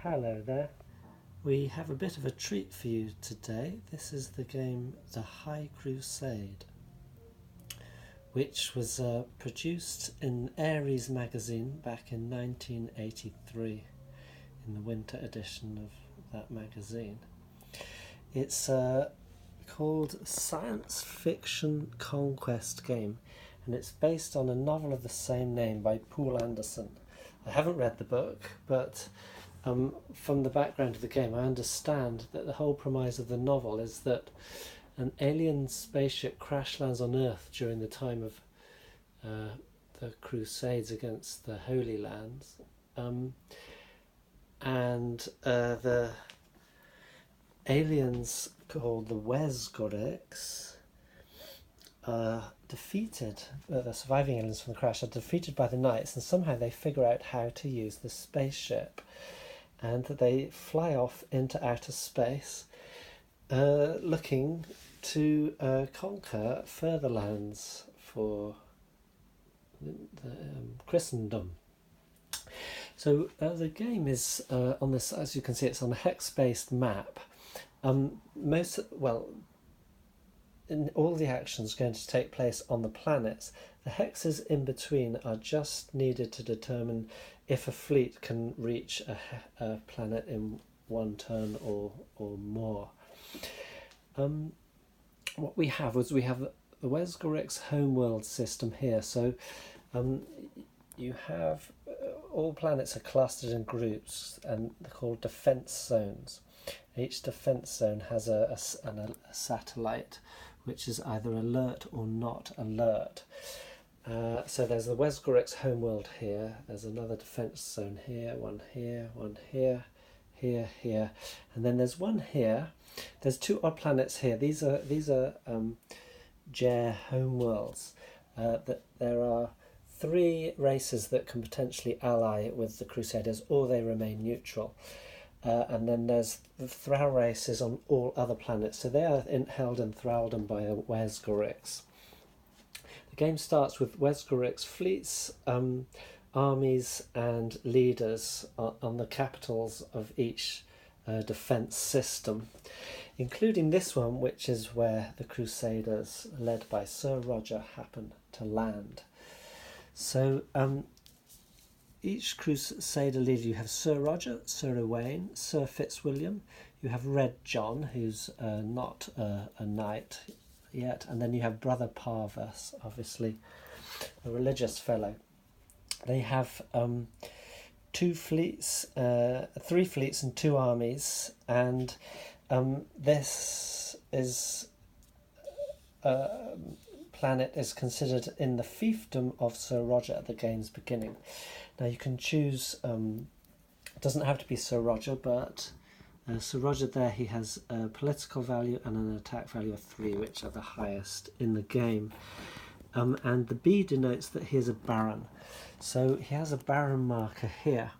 Hello there. We have a bit of a treat for you today. This is the game The High Crusade, which was produced in Ares magazine back in 1983, in the winter edition of that magazine. It's called Science Fiction Conquest Game, and it's based on a novel of the same name by Poul Anderson. I haven't read the book, but from the background of the game, I understand that the whole premise of the novel is that an alien spaceship crash lands on Earth during the time of the Crusades against the Holy Lands, and the aliens called the Wesgorics are defeated. The surviving aliens from the crash are defeated by the Knights, and somehow they figure out how to use the spaceship. And they fly off into outer space, looking to conquer further lands for the Christendom. So the game is on this, as you can see, it's on a hex-based map. In all the actions going to take place on the planets. The hexes in between are just needed to determine if a fleet can reach a planet in one turn or more. What we have the Wesgoric's homeworld system here. So you have all planets are clustered in groups, and they're called defense zones. Each defense zone has a satellite which is either alert or not alert. So there's the Wesgoric's homeworld here. There's another defense zone here, one here, here, and then there's one here. There's two odd planets here. These are Jer homeworlds. That there are three races that can potentially ally with the Crusaders, or they remain neutral. And then there's the Thrall races on all other planets, so they are held in thraldom by the Wesgorics. The game starts with Wesgoric's fleets, armies and leaders on the capitals of each defence system, including this one, which is where the Crusaders, led by Sir Roger, happen to land. So each Crusader leader, you have Sir Roger, Sir Owain, Sir Fitzwilliam, you have Red John, who's not a knight yet, and then you have Brother Parvus, obviously a religious fellow. They have three fleets and two armies, and this is planet is considered in the fiefdom of Sir Roger at the game's beginning. Now you can choose, it doesn't have to be Sir Roger, but Sir Roger there, he has a political value and an attack value of 3, which are the highest in the game. And the B denotes that he is a baron. So he has a baron marker here.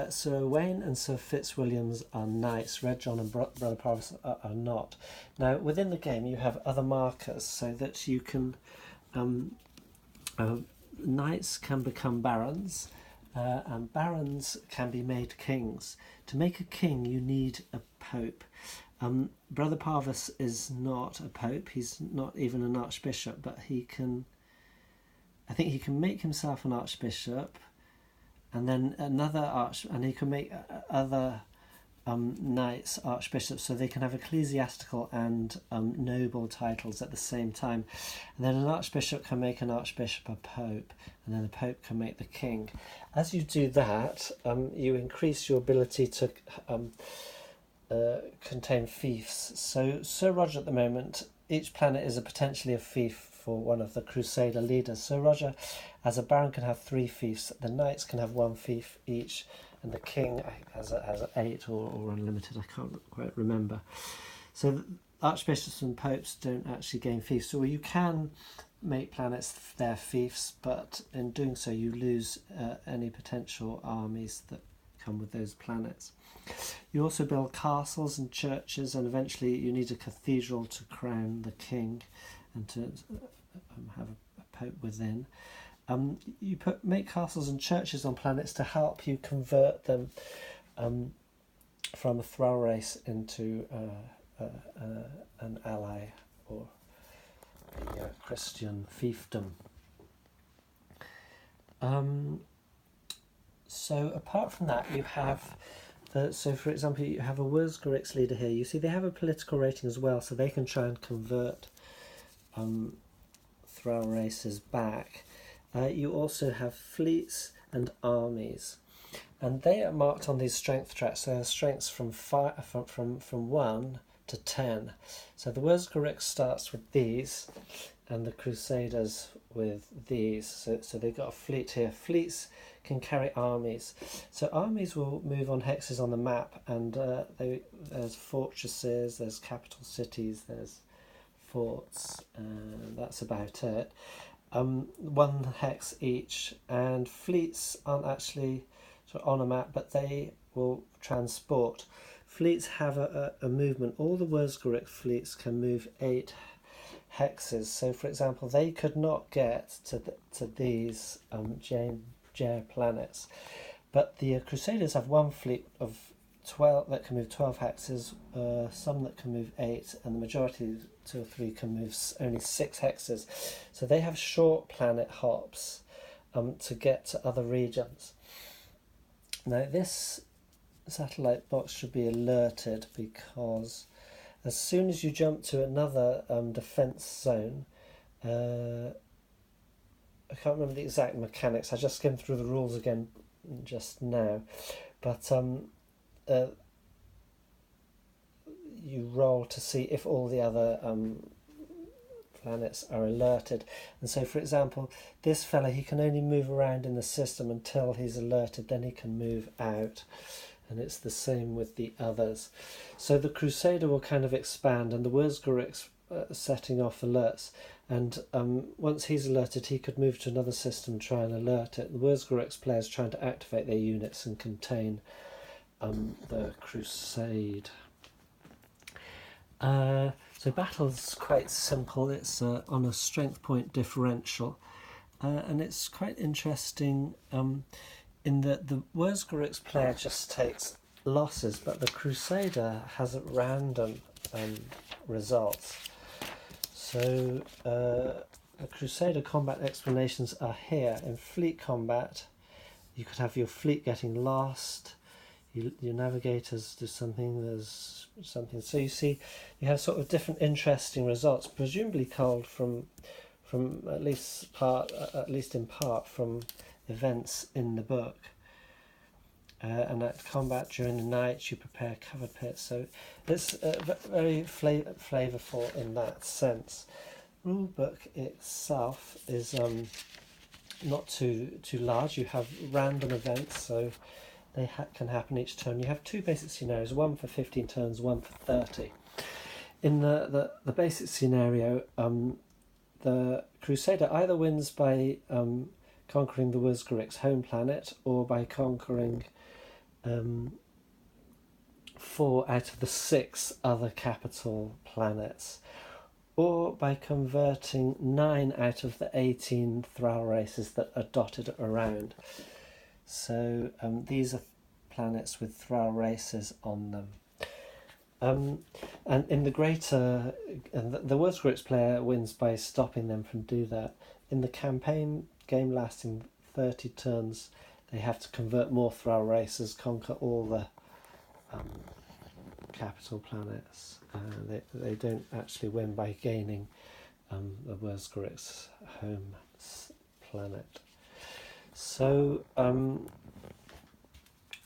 Sir Owain and Sir Fitzwilliams are knights. Red John and Brother Parvis are not. Now within the game you have other markers so that you can knights can become barons, and barons can be made kings. To make a king you need a pope. Brother Parvis is not a pope, he's not even an archbishop, but I think he can make himself an archbishop, and then and he can make other knights archbishops, so they can have ecclesiastical and noble titles at the same time. And then an archbishop can make an archbishop a pope, and then the pope can make the king. As you do that, you increase your ability to contain fiefs. So Sir Roger at the moment, each planet is potentially a fief for one of the Crusader leaders. Sir Roger as a baron can have 3 fiefs, the knights can have 1 fief each, and the king has 8 or unlimited, I can't quite remember. So archbishops and popes don't actually gain fiefs, so you can make planets their fiefs, but in doing so you lose any potential armies that come with those planets. You also build castles and churches, and eventually you need a cathedral to crown the king and to have a pope within. you make castles and churches on planets to help you convert them from a thrall race into an ally or a Christian fiefdom. So apart from that, you have so for example, you have a Wurzgarix leader here. You see they have a political rating as well, so they can try and convert thrall races back. You also have fleets and armies, and they are marked on these strength tracks. So they have strengths from 1 to 10. So the Wurzgarix starts with these, and the Crusaders with these. So they've got a fleet here. Fleets can carry armies. So armies will move on hexes on the map, and there's fortresses, there's capital cities, there's forts, and that's about it. 1 hex each, and fleets aren't actually sort of on a map, but they will transport. Fleets have a movement. All the Wurzgarix fleets can move 8 hexes. So, for example, they could not get to these J planets, but the Crusaders have 1 fleet of 12 that can move 12 hexes, some that can move 8, and the majority, 2 or 3, can move only 6 hexes. So they have short planet hops to get to other regions. Now this satellite box should be alerted, because as soon as you jump to another defense zone, I can't remember the exact mechanics, I just skimmed through the rules again just now, but you roll to see if all the other planets are alerted. And so, for example, this fella, he can only move around in the system until he's alerted, then he can move out. And it's the same with the others. So the Crusader will kind of expand, and the Wurzgarix setting off alerts. And once he's alerted, he could move to another system, try and alert it. The Wurzgarix players trying to activate their units and contain the Crusade. So battle's quite simple. It's on a strength point differential, and it's quite interesting in that the Wurzgarix player just takes losses, but the Crusader has at random results. So the Crusader combat explanations are here. In fleet combat, you could have your fleet getting lost, your navigators do something, there's something. So you see, you have sort of different interesting results, presumably culled from at least in part from events in the book. And at combat during the night, you prepare covered pits. So it's very flavourful in that sense. Rule book itself is not too large. You have random events, so they can happen each turn. You have 2 basic scenarios, one for 15 turns, one for 30. In the basic scenario, the Crusader either wins by conquering the Wurzgarix home planet, or by conquering 4 out of the 6 other capital planets, or by converting 9 out of the 18 thrall races that are dotted around. So these are planets with thrall races on them. And in the greater, the Wurzgarix player wins by stopping them from do that. In the campaign game lasting 30 turns, they have to convert more thrall races, conquer all the capital planets. They don't actually win by gaining the Wurzgarix home planet. So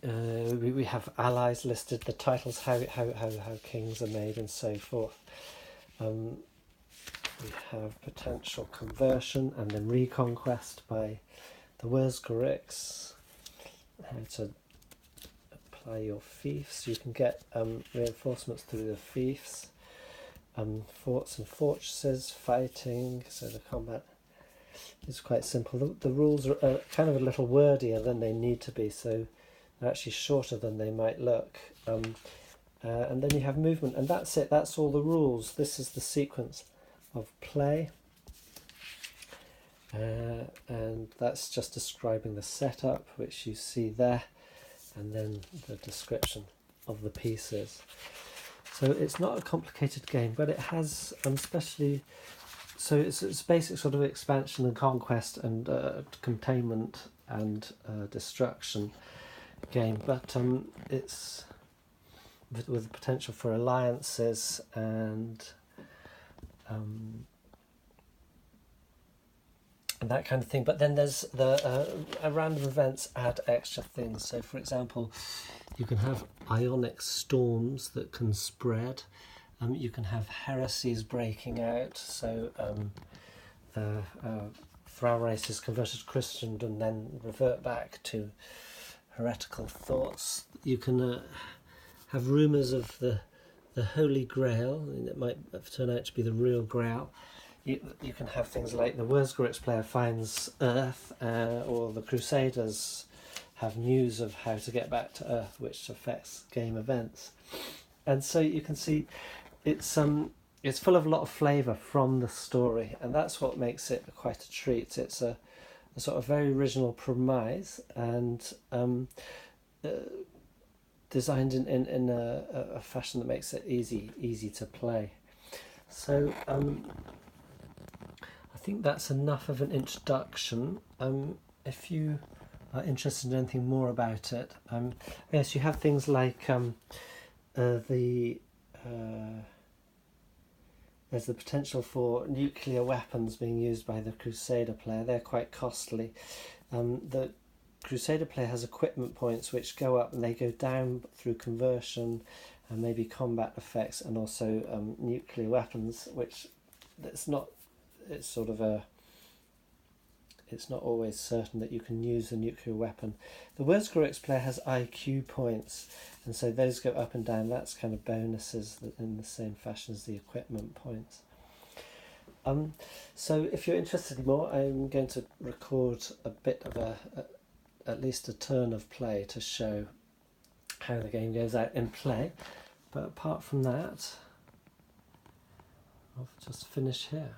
we have allies listed, the titles, how kings are made, and so forth. We have potential conversion and then reconquest by the Wurzgarix. How to apply your fiefs. You can get reinforcements through the fiefs. Forts and fortresses, fighting. So the combat is quite simple. The rules are kind of a little wordier than they need to be, so they're actually shorter than they might look. And then you have movement, and that's it. That's all the rules. This is the sequence of play. and that's just describing the setup, which you see there, and then the description of the pieces. So it's not a complicated game, but it has especially, so it's basic sort of expansion and conquest and containment and destruction game, but it's with the potential for alliances and that kind of thing. But then there's the random events add extra things. So for example, you can have ionic storms that can spread. You can have heresies breaking out. So the Frau race is converted to Christendom and then revert back to heretical thoughts. You can have rumours of the Holy Grail, and it might turn out to be the real Grail. You can have things like the Wurzgritz player finds Earth, or the Crusaders have news of how to get back to Earth, which affects game events. And so you can see it's full of a lot of flavour from the story, and that's what makes it quite a treat. It's a sort of very original premise, and designed in a fashion that makes it easy to play. So I think that's enough of an introduction. If you are interested in anything more about it, yes, you have things like there's the potential for nuclear weapons being used by the Crusader player. They're quite costly. The Crusader player has equipment points which go up and they go down through conversion and maybe combat effects, and also nuclear weapons, which it's not always certain that you can use a nuclear weapon. The Wurzgritz player has IQ points, and so those go up and down. That's kind of bonuses in the same fashion as the equipment points. So if you're interested in more, I'm going to record a bit of at least a turn of play to show how the game goes out in play. But apart from that, I'll just finish here.